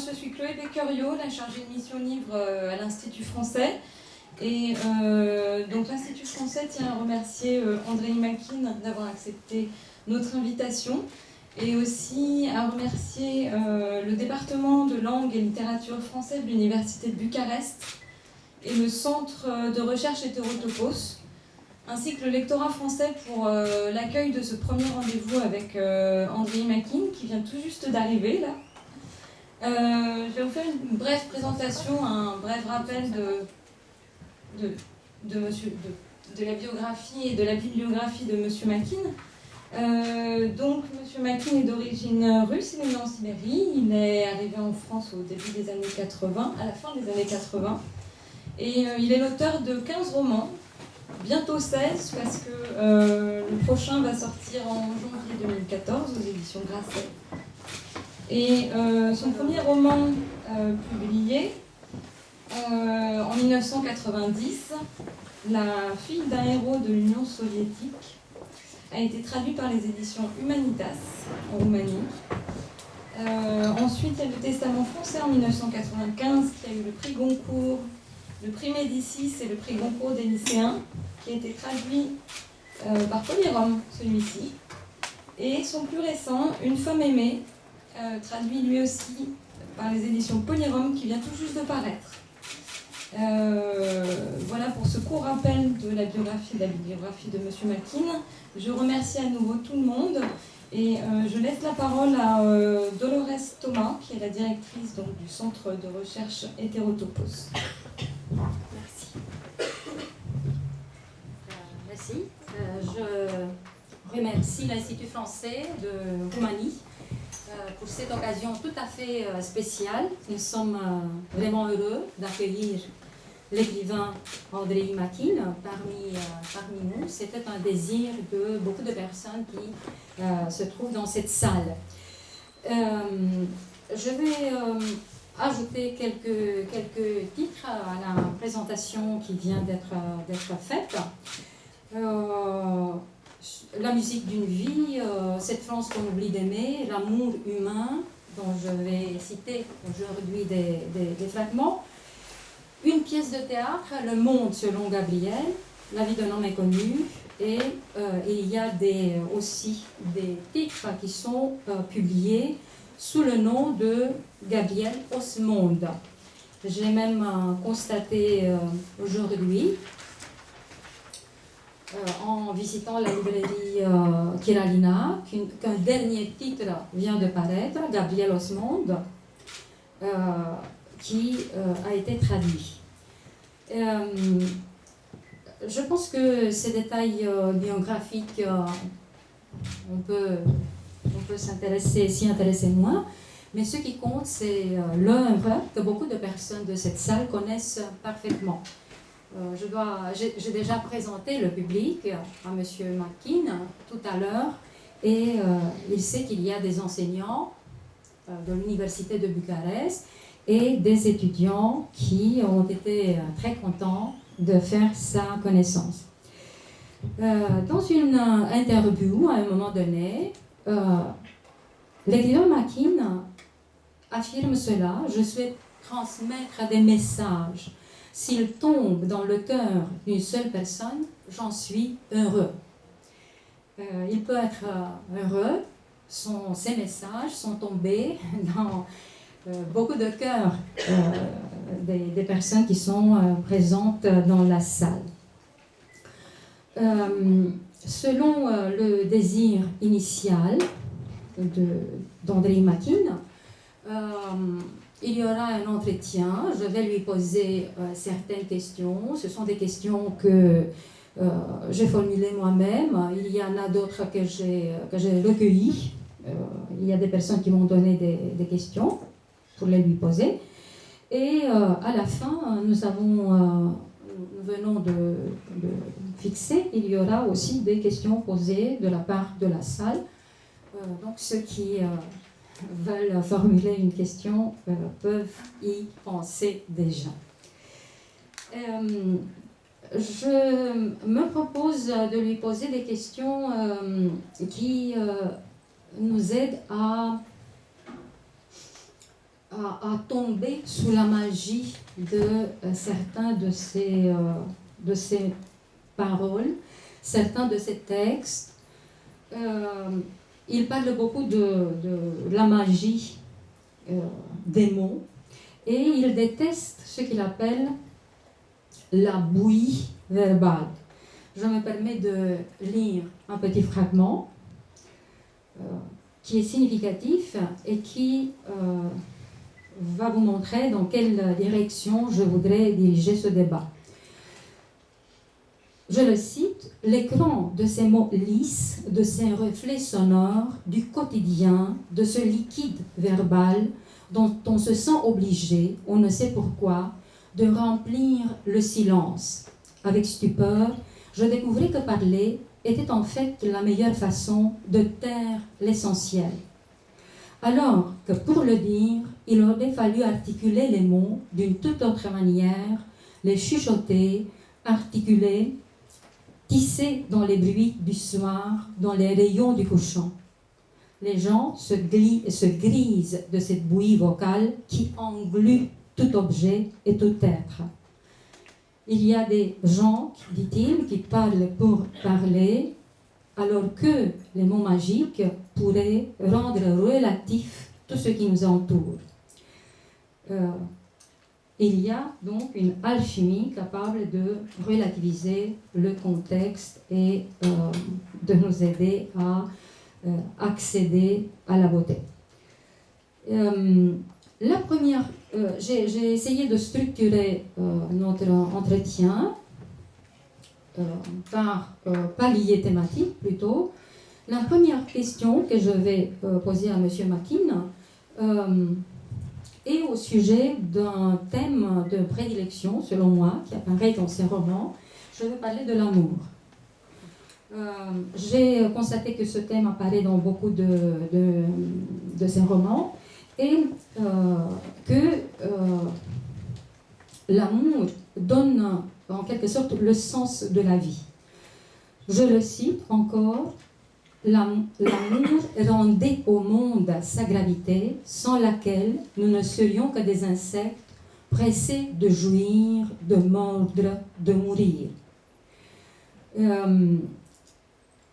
je suis Chloé Becqueriot, la chargée de mission livre à l'Institut français. Et donc l'Institut français tient à remercier André Makin d'avoir accepté notre invitation et aussi à remercier le département de langue et littérature français de l'Université de Bucarest et le centre de recherche Hétérotopos, ainsi que le lectorat français pour l'accueil de ce premier rendez-vous avec André Makin qui vient tout juste d'arriver là. Je vais vous faire une brève présentation, un bref rappel de la biographie et de la bibliographie de Monsieur Makin. Donc, Monsieur Makin est d'origine russe, il est né en Sibérie, il est arrivé en France au début des années 80, à la fin des années 80, et il est l'auteur de 15 romans, bientôt 16, parce que le prochain va sortir en janvier 2014 aux éditions Grasset. Et son premier roman publié en 1990, La fille d'un héros de l'Union soviétique, a été traduit par les éditions Humanitas en Roumanie. Ensuite, il y a le Testament français en 1995 qui a eu le prix Goncourt, le prix Médicis et le prix Goncourt des lycéens, qui a été traduit par Polyrom, celui-ci. Et son plus récent, Une femme aimée, traduit lui aussi par les éditions Polyrom, qui vient tout juste de paraître. Voilà pour ce court rappel de la bibliographie de Monsieur Makin. Je remercie à nouveau tout le monde et je laisse la parole à Dolores Thomas, qui est la directrice donc, du centre de recherche Hétérotopos. Merci. Merci. Je remercie l'Institut français de Roumanie pour cette occasion tout à fait spéciale. Nous sommes vraiment heureux d'accueillir l'écrivain André Makin parmi nous. C'était un désir de beaucoup de personnes qui se trouvent dans cette salle. Je vais ajouter quelques titres à la présentation qui vient d'être faite. La musique d'une vie, cette France qu'on oublie d'aimer, l'amour humain, dont je vais citer aujourd'hui des fragments. Une pièce de théâtre, Le Monde selon Gabriel, La vie d'un homme inconnu, et il y a aussi des titres qui sont publiés sous le nom de Gabriel Osmonde. J'ai même constaté aujourd'hui, en visitant la librairie Kiralina, qu'un dernier titre vient de paraître, Gabriel Osmonde, qui a été traduit. Je pense que ces détails biographiques, on peut s'y intéresser moins, mais ce qui compte, c'est l'œuvre que beaucoup de personnes de cette salle connaissent parfaitement. J'ai déjà présenté le public à M. Makin tout à l'heure, et il sait qu'il y a des enseignants de l'Université de Bucarest et des étudiants qui ont été très contents de faire sa connaissance. Dans une interview, à un moment donné, l'écrivain Makin affirme cela: « Je souhaite transmettre des messages. S'ils tombent dans le cœur d'une seule personne, j'en suis heureux. » Il peut être heureux, ces messages sont tombés dans beaucoup de cœurs des personnes qui sont présentes dans la salle. Selon le désir initial d'André Makin, il y aura un entretien. Je vais lui poser certaines questions. Ce sont des questions que j'ai formulées moi-même. Il y en a d'autres que j'ai recueillies. Il y a des personnes qui m'ont donné des questions pour les lui poser. Et à la fin, nous venons de fixer, il y aura aussi des questions posées de la part de la salle. Donc ceux qui veulent formuler une question peuvent y penser déjà. Je me propose de lui poser des questions qui nous aident à a tombé sous la magie de certains de ces paroles, certains de ces textes. Il parle beaucoup de la magie des mots et il déteste ce qu'il appelle la bouillie verbale. Je me permets de lire un petit fragment qui est significatif et qui va vous montrer dans quelle direction je voudrais diriger ce débat. Je le cite, « L'écran de ces mots lisses, de ces reflets sonores, du quotidien, de ce liquide verbal dont on se sent obligé, on ne sait pourquoi, de remplir le silence. Avec stupeur, je découvris que parler était en fait la meilleure façon de taire l'essentiel. Alors que pour le dire, il aurait fallu articuler les mots d'une toute autre manière, les chuchoter, articuler, tisser dans les bruits du soir, dans les rayons du couchant. Les gens se grisent de cette bouillie vocale qui englue tout objet et tout être. Il y a des gens, dit-il, qui parlent pour parler, alors que les mots magiques pourraient rendre relatif tout ce qui nous entoure. Il y a donc une alchimie capable de relativiser le contexte et de nous aider à accéder à la beauté. La première, j'ai essayé de structurer notre entretien par palier thématique plutôt. La première question que je vais poser à M. Mackin est au sujet d'un thème de prédilection, selon moi, qui apparaît dans ses romans. Je vais parler de l'amour. J'ai constaté que ce thème apparaît dans beaucoup de ses romans et que l'amour donne en quelque sorte le sens de la vie. Je le cite encore, l'amour rendait au monde sa gravité, sans laquelle nous ne serions que des insectes pressés de jouir, de mordre, de mourir.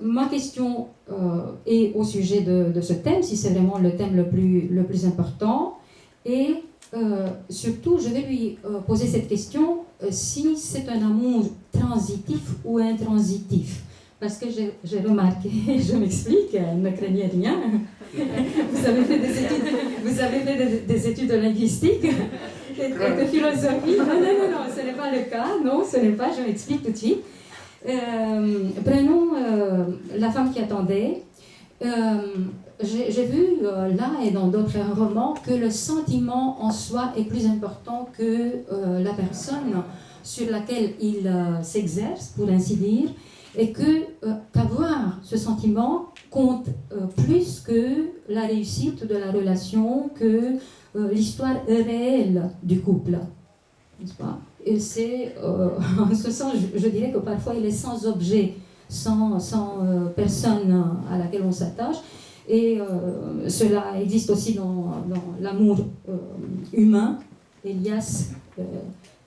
Ma question est au sujet de ce thème, si c'est vraiment le thème le plus important, et surtout je vais lui poser cette question si c'est un amour transitif ou intransitif. Parce que j'ai remarqué, je m'explique, ne craignez rien, vous avez fait des études de linguistique et de philosophie. Non, ce n'est pas le cas, non, ce n'est pas, je m'explique tout de suite. Prenons La femme qui attendait. J'ai vu là et dans d'autres romans que le sentiment en soi est plus important que la personne sur laquelle il s'exerce, pour ainsi dire, et qu'avoir ce sentiment compte plus que la réussite de la relation, que l'histoire réelle du couple, n'est-ce pas? Et c'est, en ce sens, je dirais que parfois il est sans objet, sans personne à laquelle on s'attache, et cela existe aussi dans l'amour humain. Elias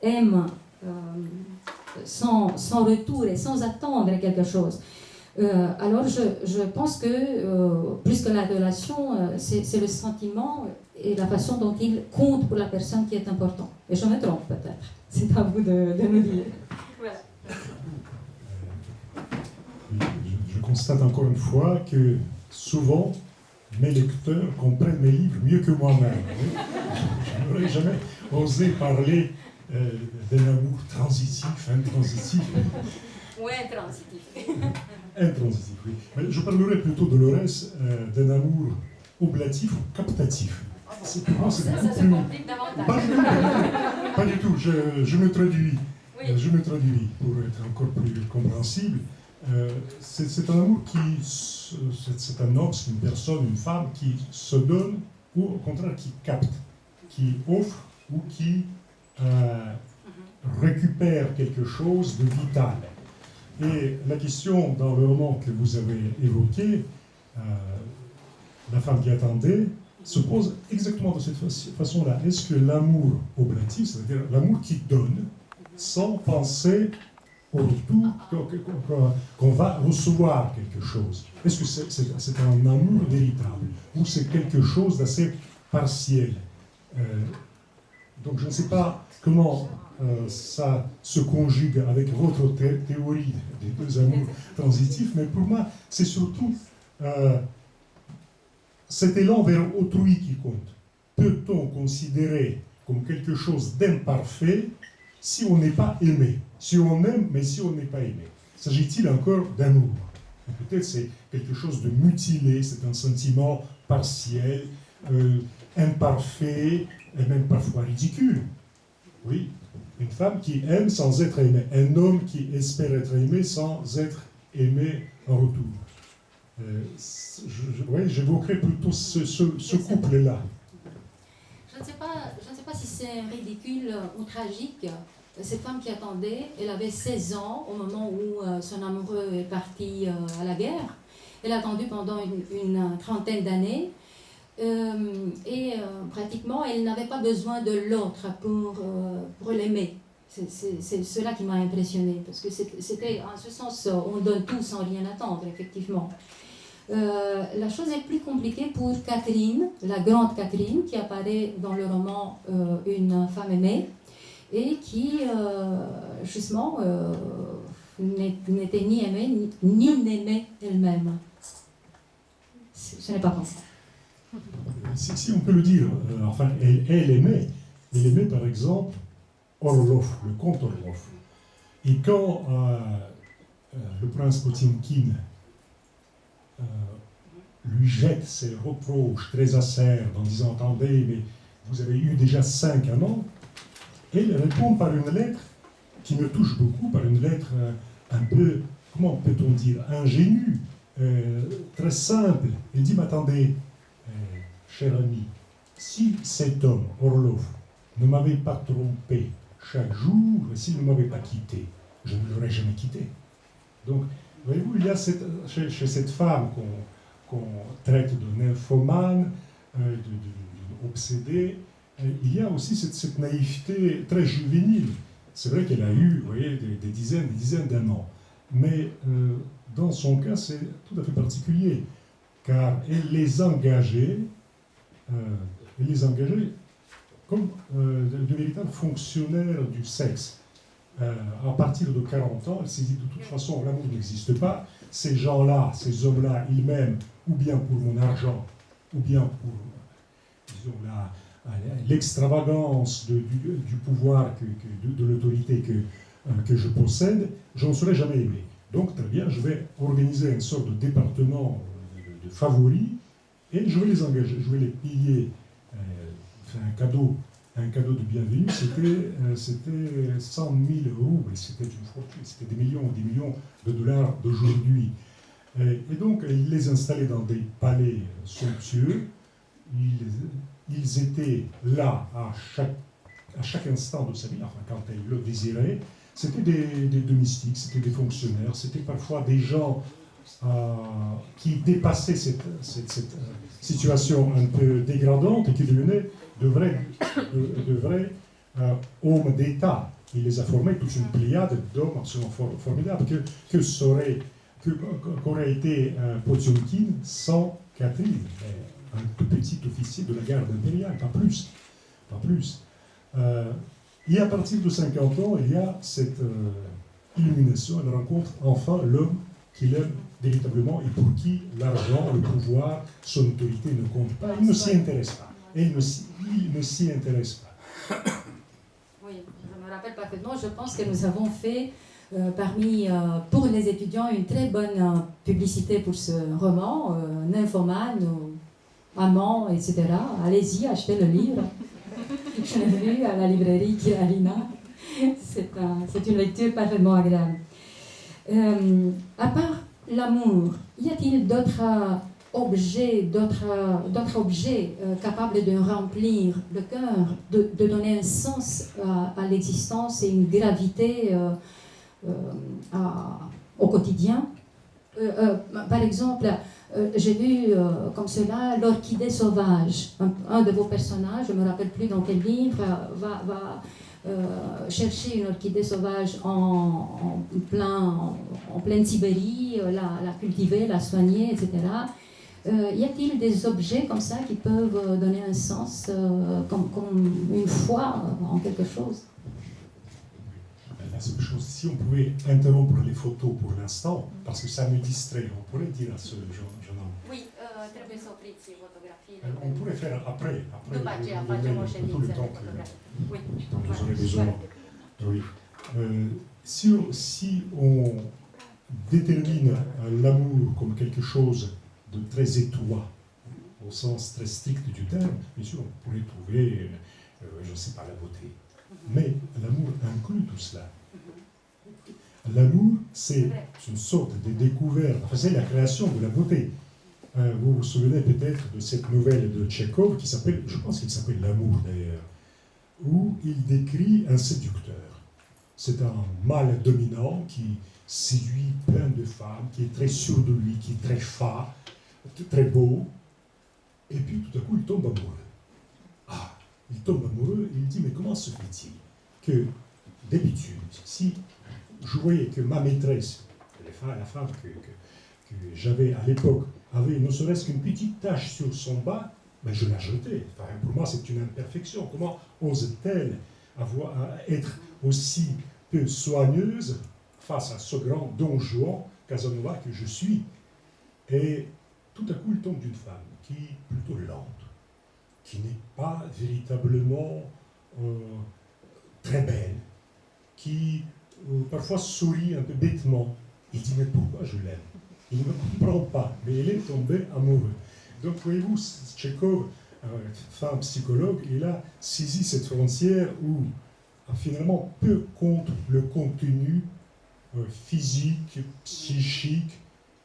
aime sans retour et sans attendre quelque chose. Alors je pense que plus que la relation, c'est le sentiment et la façon dont il compte pour la personne qui est important. Et je me trompe peut-être. C'est à vous de nous dire. Voilà. Je constate encore une fois que souvent mes lecteurs comprennent mes livres mieux que moi-même. Je n'aurais jamais osé parler d'un amour transitif, intransitif. Ou intransitif. Intransitif, oui. Mais je parlerai plutôt de Dolores d'un amour oblatif ou captatif. Ça se complique davantage. Pas du tout. Je me traduis. Oui. Je me traduis pour être encore plus compréhensible. C'est un amour c'est un homme, c'est une personne, une femme qui se donne ou au contraire qui capte, qui offre ou qui récupère quelque chose de vital. Et la question dans le roman que vous avez évoqué, La femme qui attendait, se pose exactement de cette façon-là. Est-ce que l'amour oblatif, c'est-à-dire l'amour qui donne, sans penser au retour qu'on va recevoir quelque chose, est-ce que c'est un amour véritable ou c'est quelque chose d'assez partiel? Donc je ne sais pas comment ça se conjugue avec votre théorie des deux amours transitifs, mais pour moi, c'est surtout cet élan vers autrui qui compte. Peut-on considérer comme quelque chose d'imparfait si on n'est pas aimé? Si on aime, mais si on n'est pas aimé. S'agit-il encore d'amour? Peut-être c'est quelque chose de mutilé, c'est un sentiment partiel, imparfait, et même parfois ridicule. Oui, une femme qui aime sans être aimée, un homme qui espère être aimé sans être aimé en retour. J'évoquerai plutôt ce couple-là. Je ne sais pas si c'est ridicule ou tragique. Cette femme qui attendait, elle avait 16 ans au moment où son amoureux est parti à la guerre. Elle a attendu pendant une trentaine d'années. Pratiquement, elle n'avait pas besoin de l'autre pour l'aimer. C'est cela qui m'a impressionnée, parce que c'était en ce sens, on donne tout sans rien attendre, effectivement. La chose est plus compliquée pour Catherine, la grande Catherine, qui apparaît dans le roman Une femme aimée, et qui, justement, n'était ni aimée, ni n'aimait elle-même. Ce n'est pas comme ça. Si on peut le dire, enfin, elle aimait par exemple Orlov, le comte Orlov. Et quand le prince Potiomkin lui jette ses reproches très acerbes en disant « Attendez, mais vous avez eu déjà 5 amants », elle répond par une lettre qui me touche beaucoup, par une lettre un peu, comment peut-on dire, ingénue, très simple. Elle dit « Mais attendez, cher ami, si cet homme, Orlov, ne m'avait pas trompé chaque jour, s'il ne m'avait pas quitté, je ne l'aurais jamais quitté. » Donc, voyez-vous, il y a chez cette femme qu'on traite de nymphomane, d'obsédée, il y a aussi cette naïveté très juvénile. C'est vrai qu'elle a eu, vous voyez, des dizaines d'amants. Mais dans son cas, c'est tout à fait particulier, car elle les engageait comme de véritables fonctionnaires du sexe. À partir de 40 ans, elle s'est dit de toute façon, l'amour n'existe pas. Ces gens-là, ces hommes-là, ils m'aiment ou bien pour mon argent, ou bien pour, disons, l'extravagance du pouvoir, de l'autorité que je possède, je ne serai jamais aimé. Donc, très bien, je vais organiser une sorte de département de favoris et je vais les engager, je vais les payer un cadeau de bienvenue, c'était 100 000 roubles, c'était une fortune, c'était des millions de dollars d'aujourd'hui. Et donc, il les installait dans des palais somptueux, ils étaient là à chaque instant de sa vie, enfin quand elle le désirait. C'était des domestiques, c'était des fonctionnaires, c'était parfois des gens qui dépassaient cette situation un peu dégradante et qui devenaient de vrais hommes d'État. Il les a formés toute une pléiade d'hommes absolument formidables. Qu'aurait été Potiomkin sans Catherine, un tout petit officier de la garde impériale, pas plus. Et à partir de 50 ans, il y a cette illumination, elle rencontre enfin l'homme qu'il aime véritablement et pour qui l'argent, le pouvoir, son autorité ne compte pas. Il ne s'y intéresse pas. Il ne s'y intéresse pas. Oui, je me rappelle parfaitement. Je pense que nous avons fait pour les étudiants une très bonne publicité pour ce roman, nymphomane, amant, etc. Allez-y, achetez le livre. Je l'ai lu à la librairie Kiralina. C'est une lecture parfaitement agréable. À part l'amour, y a-t-il d'autres objets, capables de remplir le cœur, de donner un sens à l'existence et une gravité au quotidien? Par exemple, j'ai vu comme cela l'orchidée sauvage. Un de vos personnages, je ne me rappelle plus dans quel livre, va chercher une orchidée sauvage en pleine Sibérie, la cultiver, la soigner, etc. Y a-t-il des objets comme ça qui peuvent donner un sens, comme une foi en quelque chose? La seule chose, si on pouvait interrompre les photos pour l'instant, parce que ça me distrait, on pourrait dire à ce jeune homme. Oui, trebuie să opriți fotografiile. On pourrait faire après După aceea vous facem o donner tout le ședință de temps que fotografie. Oui, dont vous aurez besoin. Oui. Si on détermine l'amour comme quelque chose de très étroit, au sens très strict du terme, bien sûr, on pourrait trouver, je ne sais pas, la beauté. Mais l'amour inclut tout cela. L'amour, c'est une sorte de découverte, enfin, c'est la création de la beauté. Vous vous souvenez peut-être de cette nouvelle de Tchekhov qui s'appelle, je pense qu'il s'appelle L'amour d'ailleurs, où il décrit un séducteur. C'est un mâle dominant qui séduit plein de femmes, qui est très sûr de lui, qui est très fat, très beau, et puis tout à coup il tombe amoureux. Ah, il tombe amoureux et il dit, mais comment se fait-il que d'habitude, si je voyais que ma maîtresse, la femme que j'avais à l'époque, avait ne serait-ce qu'une petite tache sur son bas, ben je la jetais. Enfin, pour moi, c'est une imperfection. Comment ose-t-elle être aussi peu soigneuse face à ce grand Don Juan Casanova que je suis? Et tout à coup, il tombe d'une femme qui est plutôt lente, qui n'est pas véritablement très belle, qui parfois sourit un peu bêtement. Il dit, mais pourquoi je l'aime? Il ne comprend pas, mais il est tombé amoureux. Donc, voyez-vous, Tchekhov, femme psychologue, il a saisi cette frontière où, finalement, peu compte le contenu physique, psychique,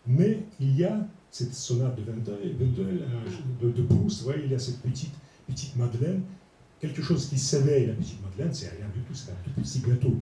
mais il y a cette sonate de Wendel, de Proust, vous voyez, il y a cette petite Madeleine, quelque chose qui s'éveille. La petite Madeleine, c'est rien du tout, c'est un tout petit gâteau.